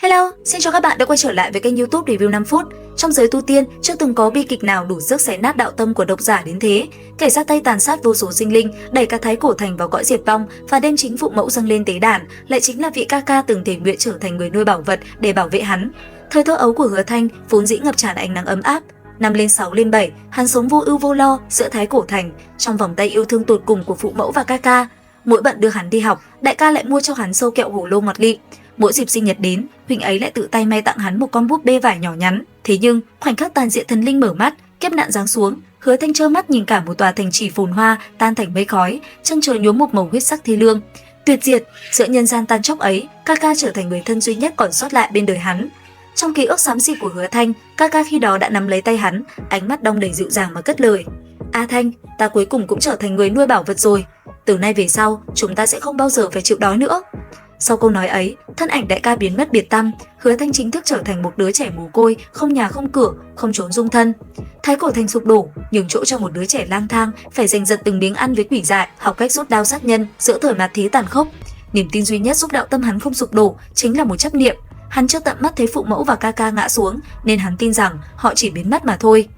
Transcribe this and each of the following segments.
Hello, xin chào các bạn đã quay trở lại với kênh YouTube Review 5 phút. Trong giới tu tiên, chưa từng có bi kịch nào đủ sức xé nát đạo tâm của độc giả đến thế. Kẻ ra tay tàn sát vô số sinh linh, đẩy cả Thái Cổ Thành vào cõi diệt vong và đem chính phụ mẫu dâng lên tế đàn, lại chính là vị ca ca từng thể nguyện trở thành người nuôi bảo vật để bảo vệ hắn. Thời thơ ấu của Hứa Thanh vốn dĩ ngập tràn ánh nắng ấm áp. Năm lên 6 lên 7, hắn sống vô ưu vô lo giữa Thái Cổ Thành, trong vòng tay yêu thương tột cùng của phụ mẫu và ca ca. Mỗi bận đưa hắn đi học, đại ca lại mua cho hắn sâu kẹo hổ lô ngọt lịm. Mỗi dịp sinh nhật đến, huynh ấy lại tự tay may tặng hắn một con búp bê vải nhỏ nhắn. Thế nhưng, khoảnh khắc tàn diện thần linh mở mắt, kiếp nạn giáng xuống, Hứa Thanh trơ mắt nhìn cả một tòa thành trì phồn hoa tan thành mây khói, chân trời nhuốm một màu huyết sắc thê lương. Tuyệt diệt, giữa nhân gian tan chóc ấy, ca ca trở thành người thân duy nhất còn sót lại bên đời hắn. Trong ký ức xám xịt của Hứa Thanh, ca ca khi đó đã nắm lấy tay hắn, ánh mắt đong đầy dịu dàng mà cất lời: "A Thanh, ta cuối cùng cũng trở thành người nuôi bảo vật rồi. Từ nay về sau, chúng ta sẽ không bao giờ phải chịu đói nữa." Sau câu nói ấy, thân ảnh đại ca biến mất biệt tăm, Hứa Thanh chính thức trở thành một đứa trẻ mồ côi, không nhà không cửa, không trốn dung thân. Thái Cổ Thành sụp đổ, nhường chỗ cho một đứa trẻ lang thang phải giành giật từng miếng ăn với quỷ dại, học cách rút đao sát nhân giữa thời mạt thế tàn khốc. Niềm tin duy nhất giúp đạo tâm hắn không sụp đổ chính là một chấp niệm. Hắn chưa tận mắt thấy phụ mẫu và ca ca ngã xuống, nên hắn tin rằng họ chỉ biến mất mà thôi.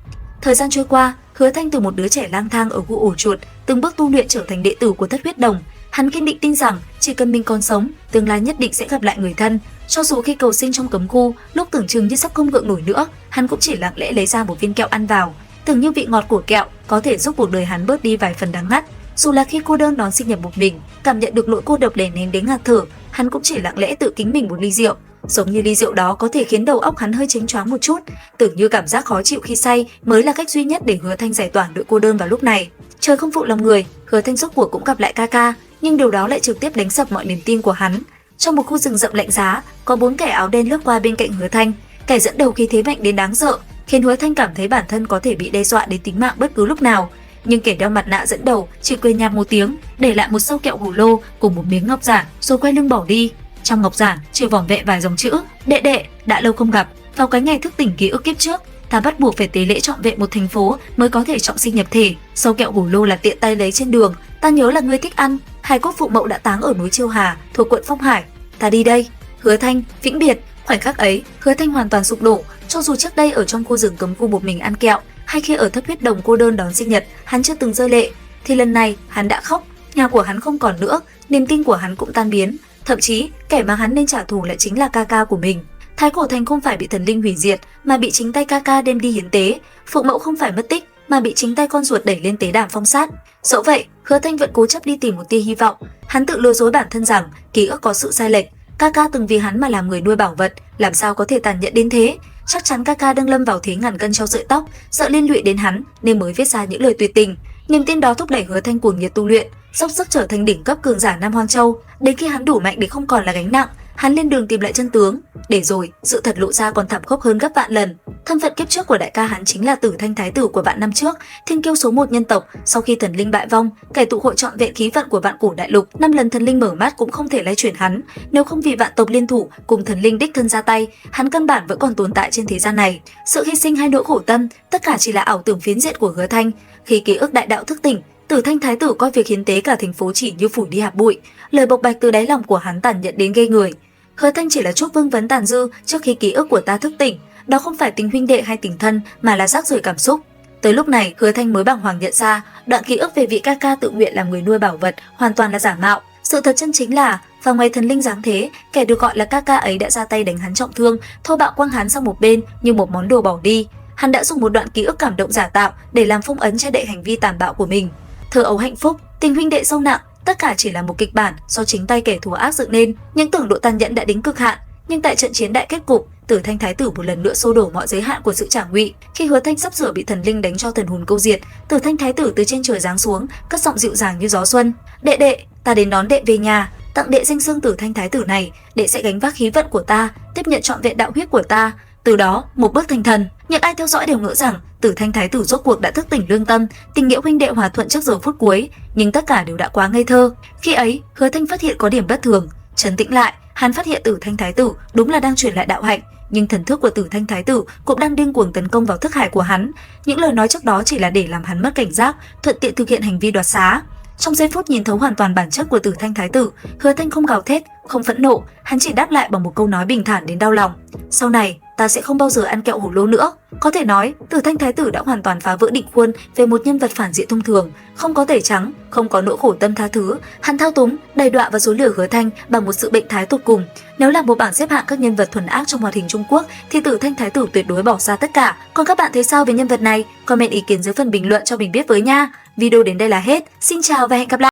Thời gian trôi qua, Hứa Thanh từ một đứa trẻ lang thang ở khu ổ chuột, từng bước tu luyện trở thành đệ tử của Thất Huyết Đồng. Hắn kiên định tin rằng chỉ cần mình còn sống, tương lai nhất định sẽ gặp lại người thân. Cho dù khi cầu sinh trong cấm khu, lúc tưởng chừng như sắp không gượng nổi nữa, hắn cũng chỉ lặng lẽ lấy ra một viên kẹo ăn vào. Tưởng như vị ngọt của kẹo có thể giúp cuộc đời hắn bớt đi vài phần đắng ngắt. Dù là khi cô đơn đón sinh nhật một mình, cảm nhận được nỗi cô độc đè nén đến ngạt thở, hắn cũng chỉ lặng lẽ tự kính mình một ly rượu. Giống như ly rượu đó có thể khiến đầu óc hắn hơi chênh choáng một chút, tưởng như cảm giác khó chịu khi say mới là cách duy nhất để Hứa Thanh giải tỏa nỗi cô đơn vào lúc này. Trời không phụ lòng người, Hứa Thanh rốt cuộc cũng gặp lại ca ca, nhưng điều đó lại trực tiếp đánh sập mọi niềm tin của hắn. Trong một khu rừng rậm lạnh giá, có 4 kẻ áo đen lướt qua bên cạnh Hứa Thanh. Kẻ dẫn đầu khí thế mạnh đến đáng sợ, khiến Hứa Thanh cảm thấy bản thân có thể bị đe dọa đến tính mạng bất cứ lúc nào. Nhưng kẻ đeo mặt nạ dẫn đầu chỉ cười nhạt một tiếng, để lại một sâu kẹo hổ lô cùng một miếng ngọc giản, rồi quay lưng bỏ đi. Trong ngọc giản chỉ vỏn vẹn vài dòng chữ: "Đệ đệ, đã lâu không gặp, vào cái ngày thức tỉnh ký ức kiếp trước, ta bắt buộc phải tế lễ trọn vẹn một thành phố mới có thể trọng sinh nhập thể. Sâu kẹo hổ lô là tiện tay lấy trên đường, ta nhớ là ngươi thích ăn. Hài cốt phụ mẫu đã táng ở núi Chiêu Hà, thuộc quận Phong Hải. Ta đi đây. Hứa Thanh, vĩnh biệt." Khoảnh khắc ấy, Hứa Thanh hoàn toàn sụp đổ. Cho dù trước đây ở trong khu rừng cấm khu một mình ăn kẹo, hay khi ở Thất Huyết Đồng cô đơn đón sinh nhật, hắn chưa từng rơi lệ, thì lần này hắn đã khóc. Nhà của hắn không còn nữa, niềm tin của hắn cũng tan biến. Thậm chí, kẻ mà hắn nên trả thù lại chính là ca ca của mình. Thái Cổ Thành không phải bị thần linh hủy diệt, mà bị chính tay ca ca đem đi hiến tế. Phụ mẫu không phải mất tích, mà bị chính tay con ruột đẩy lên tế đàn phong sát. Dẫu vậy, Hứa Thanh vẫn cố chấp đi tìm một tia hy vọng. Hắn tự lừa dối bản thân rằng ký ức có sự sai lệch. Ca ca từng vì hắn mà làm người nuôi bảo vật, làm sao có thể tàn nhẫn đến thế? Chắc chắn ca ca đang lâm vào thế ngàn cân treo sợi tóc, sợ liên lụy đến hắn nên mới viết ra những lời tuyệt tình. Niềm tin đó thúc đẩy Hứa Thanh cuồng nhiệt tu luyện, dốc sức trở thành đỉnh cấp cường giả Nam Hoang Châu. Đến khi hắn đủ mạnh để không còn là gánh nặng, hắn lên đường tìm lại chân tướng. Để rồi, sự thật lộ ra còn thảm khốc hơn gấp vạn lần. Thân phận kiếp trước của đại ca hắn chính là Tử Thanh Thái tử của vạn năm trước, thiên kiêu số 1 nhân tộc. Sau khi thần linh bại vong, kẻ tụ hội trọn vẹn khí vận của vạn cổ đại lục, 5 lần thần linh mở mắt cũng không thể lay chuyển hắn. Nếu không vì vạn tộc liên thủ cùng thần linh đích thân ra tay, hắn căn bản vẫn còn tồn tại trên thế gian này. Sự hy sinh hay nỗi khổ tâm, tất cả chỉ là ảo tưởng phiến diện của Hứa Thanh. Khi ký ức đại đạo thức tỉnh, Tử Thanh Thái tử coi việc hiến tế cả thành phố chỉ như phủi đi hạt bụi. Lời bộc bạch từ đáy lòng của hắn tàn nhẫn đến ghê người. Hứa Thanh chỉ là chút vương vấn tàn dư trước khi ký ức của ta thức tỉnh. Đó không phải tình huynh đệ hay tình thân, mà là rác rưởi cảm xúc. Tới lúc này, Hứa Thanh mới bàng hoàng nhận ra, đoạn ký ức về vị ca ca tự nguyện làm người nuôi bảo vật hoàn toàn là giả mạo. Sự thật chân chính là, vào ngày thần linh giáng thế, kẻ được gọi là ca ca ấy đã ra tay đánh hắn trọng thương, thô bạo quăng hắn sang một bên như một món đồ bỏ đi. Hắn đã dùng một đoạn ký ức cảm động giả tạo để làm phong ấn che đậy hành vi tàn bạo của mình. Thơ ấu hạnh phúc, tình huynh đệ sâu nặng, tất cả chỉ là một kịch bản do chính tay kẻ thù ác dựng nên. Những tưởng độ tàn nhẫn đã đến cực hạn, nhưng tại trận chiến đại kết cục, Tử Thanh Thái tử một lần nữa xô đổ mọi giới hạn của sự trả ngụy. Khi Hứa Thanh sắp sửa bị thần linh đánh cho thần hồn câu diệt, Tử Thanh Thái tử từ trên trời giáng xuống, cất giọng dịu dàng như gió xuân: "Đệ đệ, ta đến đón đệ về nhà, tặng đệ danh xưng Tử Thanh Thái tử này, đệ sẽ gánh vác khí vận của ta, tiếp nhận trọn vẹn đạo huyết của ta. Từ đó, một bước thành thần." Những ai theo dõi đều ngỡ rằng Tử Thanh Thái tử rốt cuộc đã thức tỉnh lương tâm, tình nghĩa huynh đệ hòa thuận trước giờ phút cuối, nhưng tất cả đều đã quá ngây thơ. Khi ấy, Hứa Thanh phát hiện có điểm bất thường. Trấn tĩnh lại, hắn phát hiện Tử Thanh Thái tử đúng là đang truyền lại đạo hạnh, nhưng thần thức của Tử Thanh Thái tử cũng đang điên cuồng tấn công vào thức hải của hắn. Những lời nói trước đó chỉ là để làm hắn mất cảnh giác, thuận tiện thực hiện hành vi đoạt xá. Trong giây phút nhìn thấu hoàn toàn bản chất của Tử Thanh thái tử, Hứa Thanh không gào thét, không phẫn nộ, hắn chỉ đáp lại bằng một câu nói bình thản đến đau lòng. Sau này, ta sẽ không bao giờ ăn kẹo hổ lô nữa. Có thể nói, Tử Thanh thái tử đã hoàn toàn phá vỡ định khuôn về một nhân vật phản diện thông thường, không có tẩy trắng, không có nỗi khổ tâm tha thứ, hắn thao túng, đầy đọa và dối lừa Hứa Thanh bằng một sự bệnh thái tột cùng. Nếu là một bảng xếp hạng các nhân vật thuần ác trong hoạt hình Trung Quốc thì Tử Thanh thái tử tuyệt đối bỏ xa tất cả. Còn các bạn thấy sao về nhân vật này? Comment ý kiến dưới phần bình luận cho mình biết với nha. Video đến đây là hết. Xin chào và hẹn gặp lại.